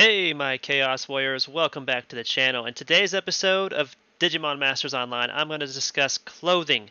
Hey my Chaos Warriors, welcome back to the channel. In today's episode of Digimon Masters Online, I'm going to discuss clothing,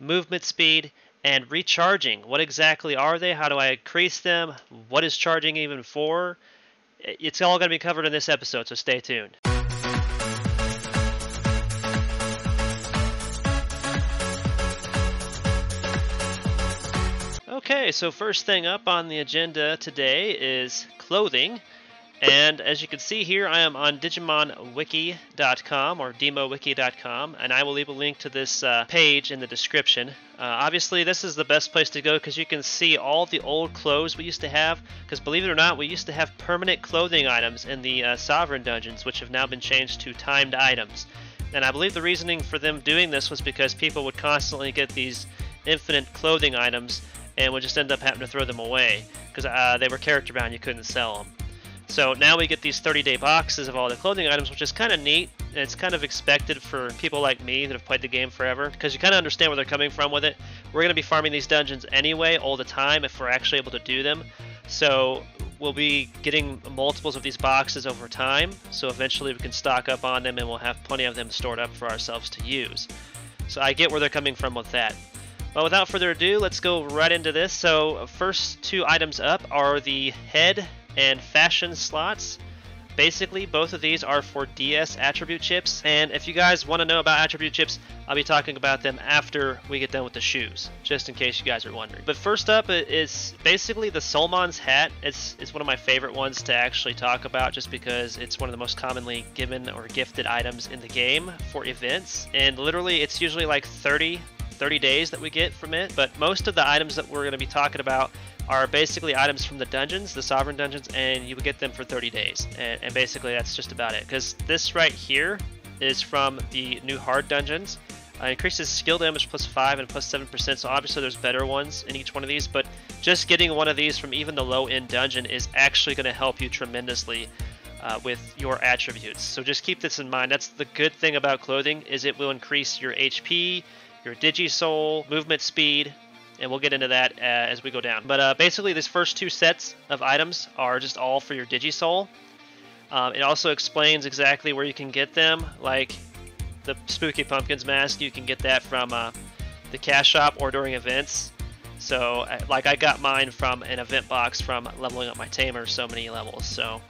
movement speed, and recharging. What exactly are they? How do I increase them? What is charging even for? It's all going to be covered in this episode, so stay tuned. Okay, so first thing up on the agenda today is clothing. And as you can see here, I am on DigimonWiki.com or DemoWiki.com, and I will leave a link to this page in the description. Obviously, this is the best place to go because you can see all the old clothes we used to have. Because believe it or not, we used to have permanent clothing items in the Sovereign dungeons, which have now been changed to timed items. And I believe the reasoning for them doing this was because people would constantly get these infinite clothing items and would just end up having to throw them away because they were character bound, you couldn't sell them. So now we get these 30-day boxes of all the clothing items, which is kind of neat. And it's kind of expected for people like me that have played the game forever, because you kind of understand where they're coming from with it. We're going to be farming these dungeons anyway, all the time, if we're actually able to do them. So we'll be getting multiples of these boxes over time, so eventually we can stock up on them and we'll have plenty of them stored up for ourselves to use. So I get where they're coming from with that. Well, without further ado, let's go right into this. So first two items up are the head and fashion slots. Basically, both of these are for DS attribute chips, and if you guys want to know about attribute chips, I'll be talking about them after we get done with the shoes, just in case you guys are wondering. But first up is basically the Soulmon's hat. It's one of my favorite ones to actually talk about, just because it's one of the most commonly given or gifted items in the game for events, and literally it's usually like 30 days that we get from it. But most of the items that we're going to be talking about are basically items from the dungeons, the Sovereign dungeons, and you would get them for 30 days. And basically that's just about it. Because this right here is from the new hard dungeons. Increases skill damage plus 5 and plus 7%, so obviously there's better ones in each one of these, but just getting one of these from even the low-end dungeon is actually going to help you tremendously with your attributes. So just keep this in mind. That's the good thing about clothing, is it will increase your HP, your Digisoul, movement speed, and we'll get into that as we go down. But basically, these first two sets of items are just all for your Digisoul. It also explains exactly where you can get them, like the Spooky Pumpkins mask. You can get that from the cash shop or during events. So, like, I got mine from an event box from leveling up my tamer so many levels. So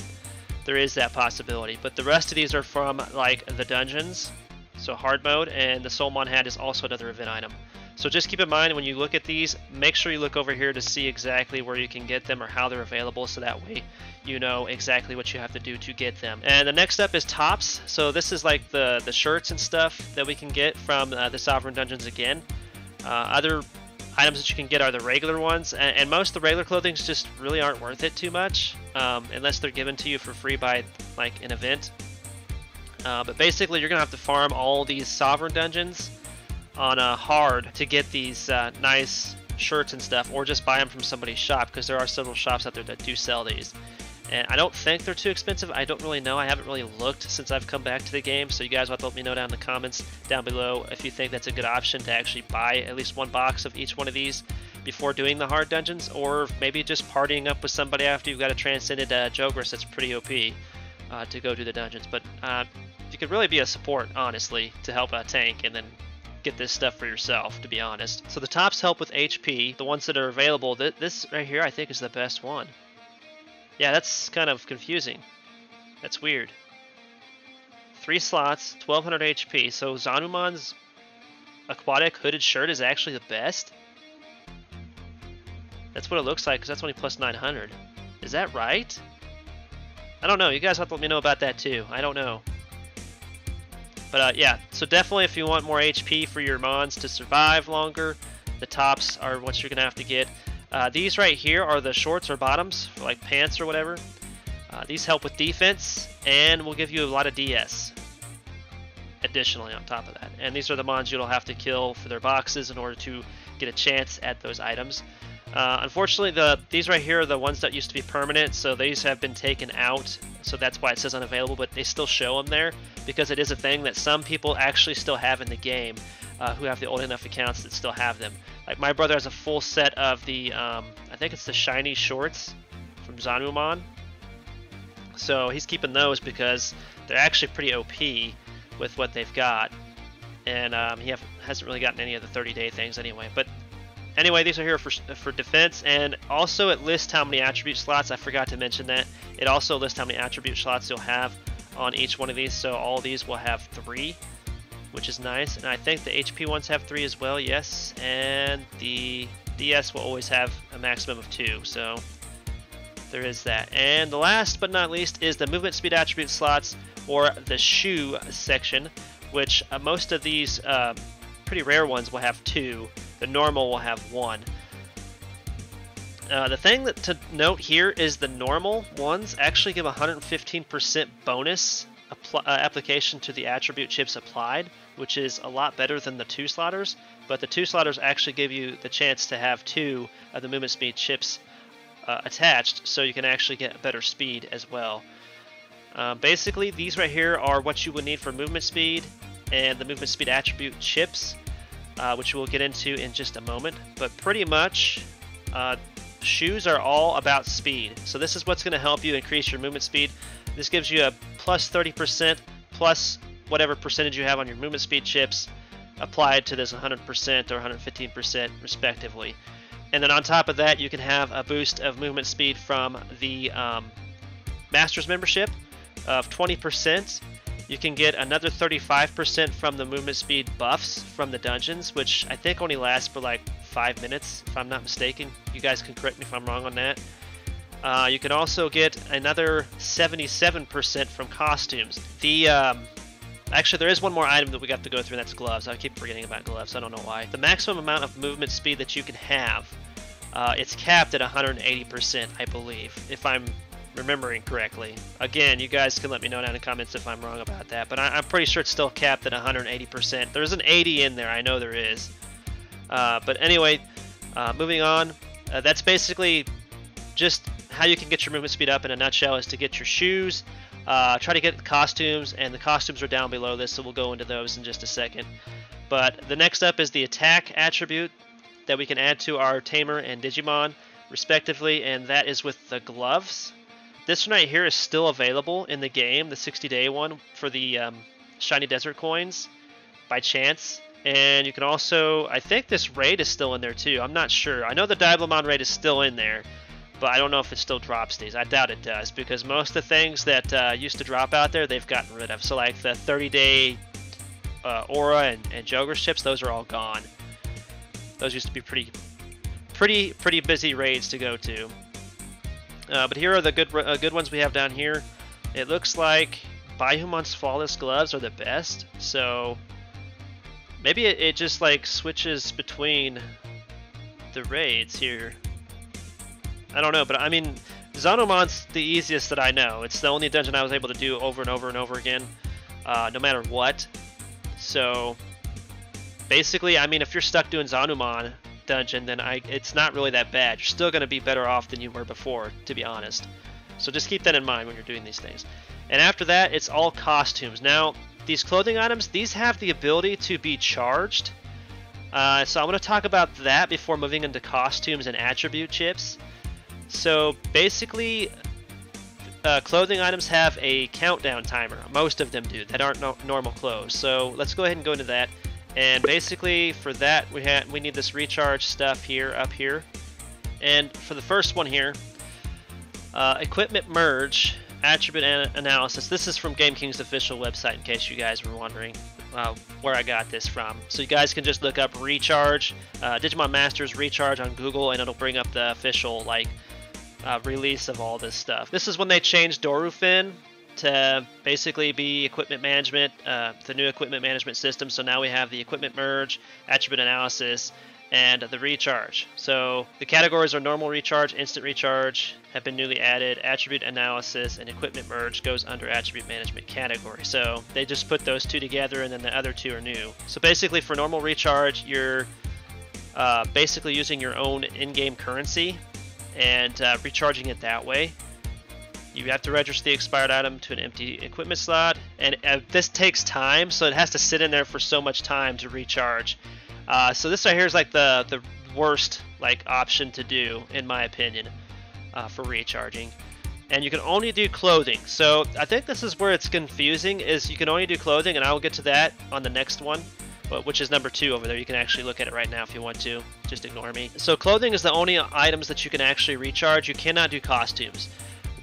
there is that possibility. But the rest of these are from like the dungeons. So hard mode, and the Soulmon hat is also another event item. So just keep in mind when you look at these, make sure you look over here to see exactly where you can get them or how they're available, so that way you know exactly what you have to do to get them. And the next up is tops. So this is like the shirts and stuff that we can get from the Sovereign dungeons again. Other items that you can get are the regular ones, and most of the regular clothing just really aren't worth it too much, unless they're given to you for free by like an event. But basically, you're going to have to farm all these Sovereign dungeons on hard to get these nice shirts and stuff, or just buy them from somebody's shop, because there are several shops out there that do sell these. And I don't think they're too expensive. I don't really know. I haven't really looked since I've come back to the game, so you guys will have to let me know down in the comments down below if you think that's a good option to actually buy at least one box of each one of these before doing the hard dungeons, or maybe just partying up with somebody after you've got a transcended Jogress that's pretty OP to go do the dungeons. But you could really be a support, honestly, to help a tank and then get this stuff for yourself, to be honest. So the tops help with HP. The ones that are available, this right here I think is the best one. Yeah, that's kind of confusing. That's weird. 3 slots, 1200 HP. So Zanumon's aquatic hooded shirt is actually the best? That's what it looks like, because that's only plus 900. Is that right? I don't know. You guys have to let me know about that too. I don't know. But yeah, so definitely if you want more HP for your mons to survive longer, the tops are what you're going to have to get. These right here are the shorts or bottoms, for like pants or whatever. These help with defense and will give you a lot of DS additionally on top of that. And these are the mons you'll have to kill for their boxes in order to get a chance at those items. Unfortunately, these right here are the ones that used to be permanent, so these have been taken out, so that's why it says unavailable, but they still show them there, because it is a thing that some people actually still have in the game, who have the old enough accounts that still have them. Like my brother has a full set of the, I think it's the shiny shorts from Zanumon, So he's keeping those because they're actually pretty OP with what they've got. And he hasn't really gotten any of the 30-day things anyway. But anyway, these are here for defense, and also it lists how many attribute slots. I forgot to mention that. It also lists how many attribute slots you'll have on each one of these. So all of these will have 3, which is nice. And I think the HP ones have 3 as well, yes. And the DS will always have a maximum of 2, so there is that. And the last but not least is the movement speed attribute slots, or the shoe section, which most of these pretty rare ones will have 2. The normal will have 1. The thing to note here is the normal ones actually give 115% bonus application to the attribute chips applied, which is a lot better than the 2 slotters. But the 2 slotters actually give you the chance to have 2 of the movement speed chips attached, so you can actually get better speed as well. Basically, these right here are what you would need for movement speed and the movement speed attribute chips, which we'll get into in just a moment. But pretty much, shoes are all about speed. So this is what's going to help you increase your movement speed. This gives you a plus 30% plus whatever percentage you have on your movement speed chips applied to this 100% or 115% respectively. And then on top of that, you can have a boost of movement speed from the Masters membership of 20%. You can get another 35% from the movement speed buffs from the dungeons, which I think only lasts for like 5 minutes, if I'm not mistaken. You guys can correct me if I'm wrong on that. You can also get another 77% from costumes. Actually, there is one more item that we got to go through, and that's gloves. I keep forgetting about gloves. I don't know why. The maximum amount of movement speed that you can have, it's capped at 180%, I believe, if I'm remembering correctly. Again, you guys can let me know down in the comments if I'm wrong about that, but I'm pretty sure it's still capped at 180%. There's an 80 in there. I know there is. But anyway, moving on. That's basically just how you can get your movement speed up in a nutshell, is to get your shoes. Try to get the costumes, and the costumes are down below this, so we'll go into those in just a second. But the next up is the attack attribute that we can add to our Tamer and Digimon respectively, and that is with the gloves. This one right here is still available in the game, the 60-day one for the Shiny Desert coins by chance. And you can also, I think this raid is still in there too. I'm not sure. I know the Digimon raid is still in there, but I don't know if it still drops these. I doubt it does, because most of the things that used to drop out there, they've gotten rid of. So like the 30-day Aura and Joker's chips, those are all gone. Those used to be pretty busy raids to go to. But here are the good ones we have down here. It looks like Baihumon's Flawless Gloves are the best. So maybe it just like switches between the raids here. I don't know, but I mean, Zanumon's the easiest that I know. It's the only dungeon I was able to do over and over and over again, no matter what. So basically, I mean, if you're stuck doing Zanumon dungeon, then it's not really that bad. You're still going to be better off than you were before, to be honest. So just keep that in mind when you're doing these things. And after that, it's all costumes. Now, these clothing items, these have the ability to be charged. So I'm going to talk about that before moving into costumes and attribute chips. So basically, clothing items have a countdown timer. Most of them do that aren't normal clothes. So let's go ahead and go into that. And basically for that we need this recharge stuff here up here. And for the first one here, equipment merge, attribute analysis. This is from Game King's official website, in case you guys were wondering where I got this from. So you guys can just look up recharge, Digimon Masters recharge on Google, and it'll bring up the official release of all this stuff. This is when they changed Dorufin to basically be equipment management, the new equipment management system. So now we have the equipment merge, attribute analysis, and the recharge. So the categories are normal recharge, instant recharge have been newly added, attribute analysis, and equipment merge goes under attribute management category. So they just put those two together, and then the other two are new. So basically for normal recharge, you're basically using your own in-game currency and recharging it that way. You have to register the expired item to an empty equipment slot, and this takes time, so it has to sit in there for so much time to recharge. So this right here is like the worst option to do, in my opinion, for recharging. and you can only do clothing. So I think this is where it's confusing, is you can only do clothing, and I will get to that on the next one, which is number 2 over there. You can actually look at it right now if you want to. Just ignore me. So clothing is the only items that you can actually recharge. You cannot do costumes.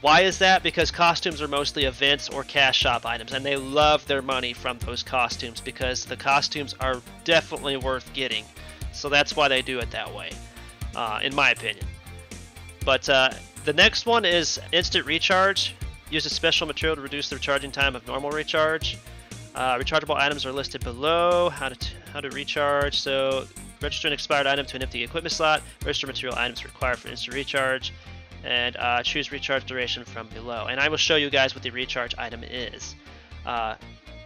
Why is that? Because costumes are mostly events or cash shop items, and they love their money from those costumes because the costumes are definitely worth getting. So that's why they do it that way, in my opinion. But the next one is instant recharge. Use a special material to reduce the recharging time of normal recharge. Rechargeable items are listed below. How to recharge. So register an expired item to an empty equipment slot. Register material items required for instant recharge. And choose recharge duration from below. And I will show you guys what the recharge item is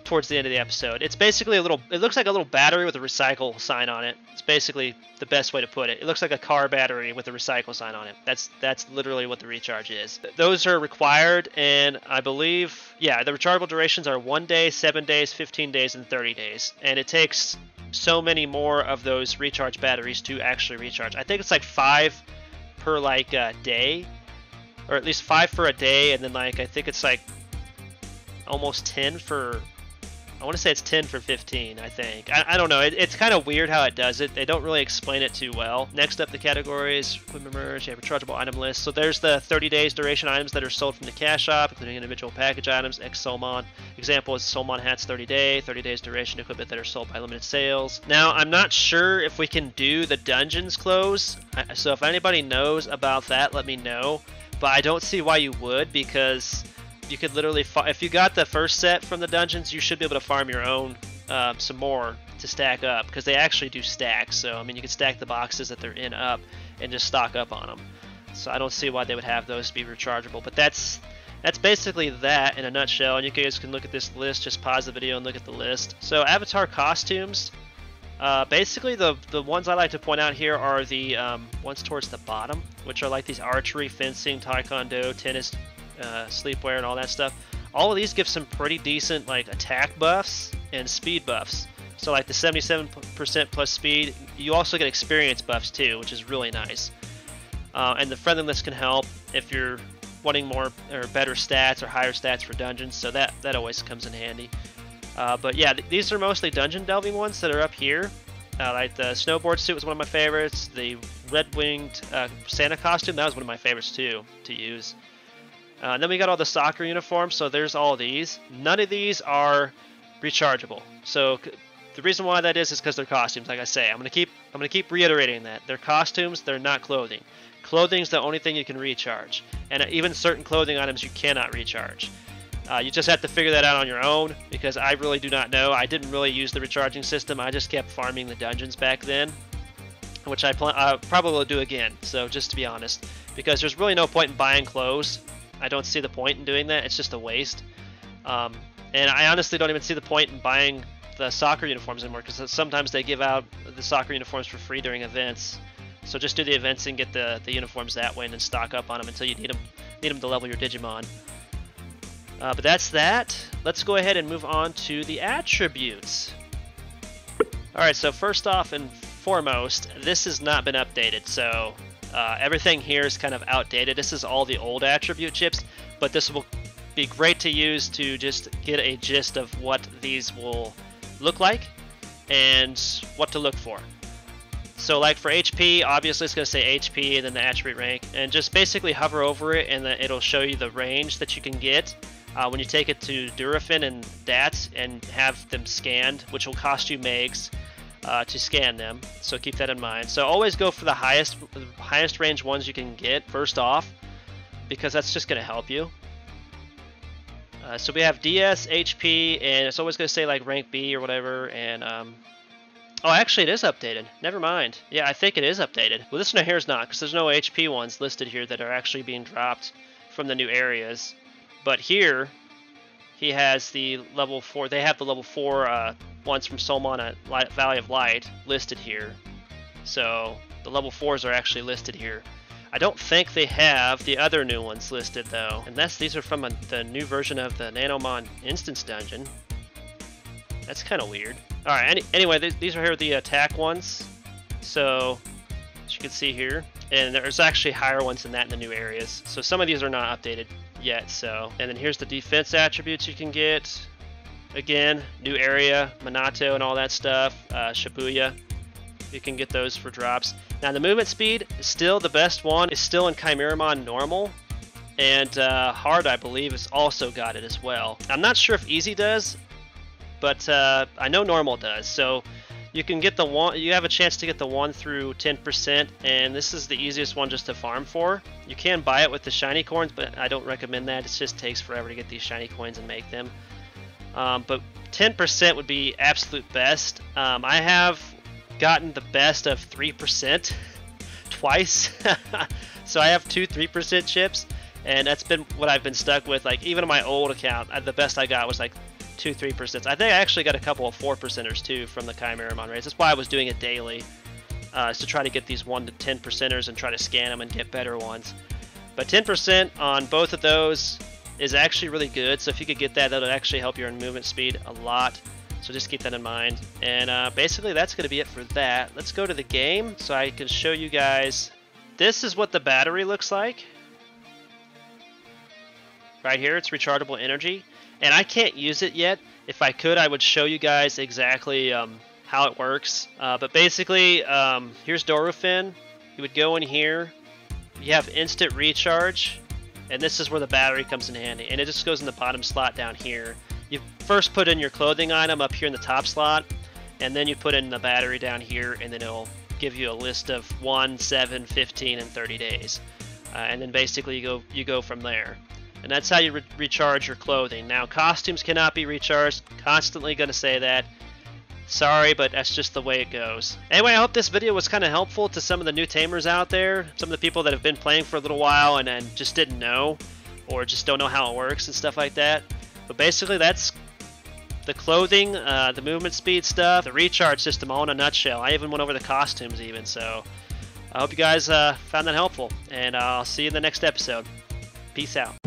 towards the end of the episode. It's basically a little, it looks like a little battery with a recycle sign on it. It's basically the best way to put it. It looks like a car battery with a recycle sign on it. That's literally what the recharge is. Those are required, and I believe, yeah, the rechargeable durations are 1 day, 7 days, 15 days, and 30 days. And it takes so many more of those recharge batteries to actually recharge. I think it's like 5 per like day, or at least 5 for a day, and then like I think it's like almost 10 for, I want to say it's 10 for 15, I think. I don't know. It's kind of weird how it does it. They don't really explain it too well. Next up, the categories, equipment merge, you have rechargeable item list. So there's the 30 days duration items that are sold from the cash shop, including individual package items, ex-Solmon. Example is Solmon hats 30 days duration equipment that are sold by limited sales. Now, I'm not sure if we can do the dungeons close. So if anybody knows about that, let me know. But I don't see why you would, because you could literally, if you got the first set from the dungeons, you should be able to farm your own some more to stack up, because they actually do stack. So I mean, you can stack the boxes that they're in up and just stock up on them. So I don't see why they would have those be rechargeable. But that's basically that in a nutshell. And you guys can look at this list. Just pause the video and look at the list. So avatar costumes. Basically, the ones I like to point out here are the ones towards the bottom, which are like these archery, fencing, taekwondo, tennis, sleepwear, and all that stuff. All of these give some pretty decent like attack buffs and speed buffs. So like the 77% plus speed, you also get experience buffs too, which is really nice. And the friendliness can help if you're wanting more or better stats or higher stats for dungeons, so that always comes in handy. But yeah, these are mostly dungeon delving ones that are up here. Like the snowboard suit was one of my favorites. The red-winged Santa costume, that was one of my favorites too to use. And then we got all the soccer uniforms, so there's all these. None of these are rechargeable. So the reason why that is because they're costumes. Like I say, I'm gonna keep reiterating that they're costumes. They're not clothing. Clothing's the only thing you can recharge, and even certain clothing items you cannot recharge. You just have to figure that out on your own, because I really do not know. I didn't really use the recharging system. I just kept farming the dungeons back then, which I probably will do again. So just to be honest, because there's really no point in buying clothes. I don't see the point in doing that. It's just a waste. And I honestly don't even see the point in buying the soccer uniforms anymore, because sometimes they give out the soccer uniforms for free during events. So just do the events and get the uniforms that way, and then stock up on them until you need them to level your Digimon. But that's that. Let's go ahead and move on to the attributes. Alright, so first off and foremost, this has not been updated, so everything here is kind of outdated. This is all the old attribute chips, but this will be great to use to just get a gist of what these will look like and what to look for. So like for HP, obviously it's going to say HP and then the attribute rank, and just basically hover over it and then it'll show you the range that you can get when you take it to Durafin and DATS and have them scanned, which will cost you megs to scan them, so keep that in mind. So always go for the highest range ones you can get first off, because that's just going to help you. So we have DS, HP, and it's always going to say like rank B or whatever, and oh, actually it is updated. Never mind. Yeah, I think it is updated. Well, this one here is not, because there's no HP ones listed here that are actually being dropped from the new areas. But here, he has the level 4. They have the level 4 ones from Solmon at Valley of Light listed here. So the level 4s are actually listed here. I don't think they have the other new ones listed though, unless these are from the new version of the Nanomon Instance Dungeon. That's kind of weird. Alright, anyway, these are here the attack ones. So, as you can see here, and there's actually higher ones than that in the new areas. So some of these are not updated yet. So, and then here's the defense attributes you can get. Again, new area, Minato and all that stuff, Shibuya. You can get those for drops. Now the movement speed is still the best one. It's still in Chimeramon normal, and hard I believe has also got it as well. I'm not sure if easy does, but I know normal does. So you can get the one. You have a chance to get the 1 through 10%, and this is the easiest one just to farm for. You can buy it with the shiny coins, but I don't recommend that. It just takes forever to get these shiny coins and make them. But 10% would be absolute best. I have gotten the best of 3% twice. So I have 2 3% chips, and that's been what I've been stuck with. Like even on my old account, the best I got was like 2 3%. I think I actually got a couple of 4%ers too from the Chimeramon raids. That's why I was doing it daily, is to try to get these 1 to 10%ers and try to scan them and get better ones. But 10% on both of those is actually really good. So if you could get that, that'll actually help your movement speed a lot. So just keep that in mind. And basically that's going to be it for that. Let's go to the game so I can show you guys. This is what the battery looks like. Right here, it's rechargeable energy. And I can't use it yet. If I could, I would show you guys exactly how it works. But basically, here's Dorufin. You would go in here. You have instant recharge. And this is where the battery comes in handy. And it just goes in the bottom slot down here. You first put in your clothing item up here in the top slot, and then you put in the battery down here, and then it'll give you a list of 1, 7, 15, and 30 days. And then basically you go from there. And that's how you recharge your clothing. Now costumes cannot be recharged. Constantly going to say that. Sorry, but that's just the way it goes. Anyway, I hope this video was kind of helpful to some of the new tamers out there. Some of the people that have been playing for a little while and just didn't know, or just don't know how it works and stuff like that. But basically that's the clothing, the movement speed stuff, the recharge system all in a nutshell. I even went over the costumes even. So I hope you guys found that helpful. And I'll see you in the next episode. Peace out.